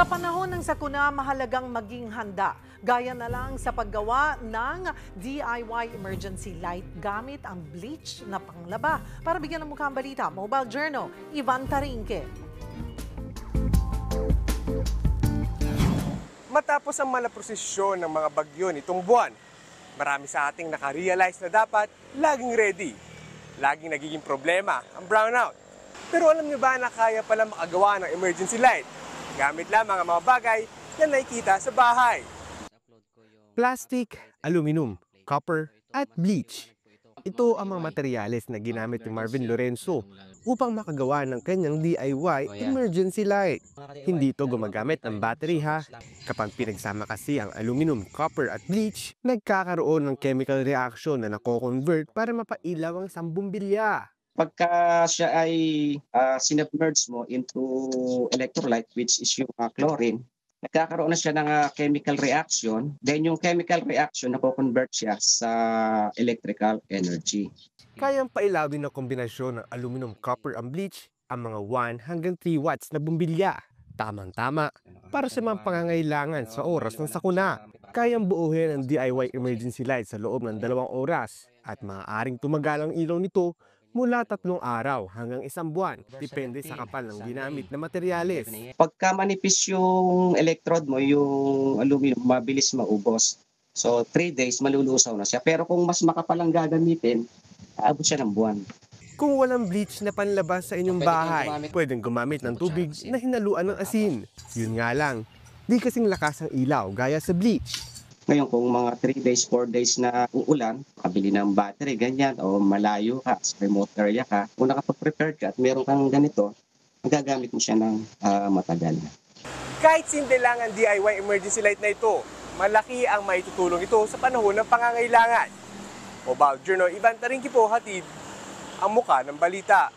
Sa panahon ng sakuna, mahalagang maging handa. Gaya na lang sa paggawa ng DIY emergency light gamit ang bleach na panglaba. Para bigyan ng mukha ang balita, Mobile Journal, Ivan Tarinque. Matapos ang malaprosesyon ng mga bagyo nitong buwan, marami sa ating nakarealize na dapat laging ready. Laging nagiging problema ang brownout. Pero alam niyo ba na kaya pala makagawa ng emergency light gamit lamang ang mga bagay na nakikita sa bahay? Plastic, aluminum, copper, at bleach. Ito ang mga materyales na ginamit ni Marvin Lorenzo upang makagawa ng kanyang DIY emergency light. Hindi ito gumagamit ng battery ha. Kapag pinagsama kasi ang aluminum, copper at bleach, nagkakaroon ng chemical reaction na nako-convert para mapailaw ang isang bumbilya. Pagka siya ay sinubmerge mo into electrolyte, which is yung chlorine, nagkakaroon na siya ng chemical reaction. Then yung chemical reaction, nako-convert siya sa electrical energy. Kayang pailawin ng kombinasyon ng aluminum, copper at bleach ang mga 1 hanggang 3 watts na bumbilya. Tamang-tama para sa mga pangangailangan sa oras ng sakuna. Kayang buuhin ang DIY emergency light sa loob ng 2 oras at maaaring tumagal ang ilaw nito mula 3 araw hanggang 1 buwan, depende sa kapal ng ginamit na materyales. Pagka manipis yung electrode mo, yung aluminum, mabilis maubos. So 3 days, malulusaw na siya. Pero kung mas makapal ang gagamitin, aabot siya ng buwan. Kung walang bleach na panlabas sa inyong bahay, pwedeng gumamit ng tubig na hinaluan ng asin. Yun nga lang, di kasing lakas ang ilaw gaya sa bleach. Ngayon, kung mga 3 days, 4 days na uulan, kabili ng battery, ganyan, o malayo ka, sa remote area ka, kung nakapag-prepare ka at meron kang ganito, magagamit mo siya ng matagal. Kahit simple lang ang DIY emergency light na ito, malaki ang maitutulong ito sa panahon ng pangangailangan. Mobile Journal, Ivan Tarinque po, hatid ang muka ng balita.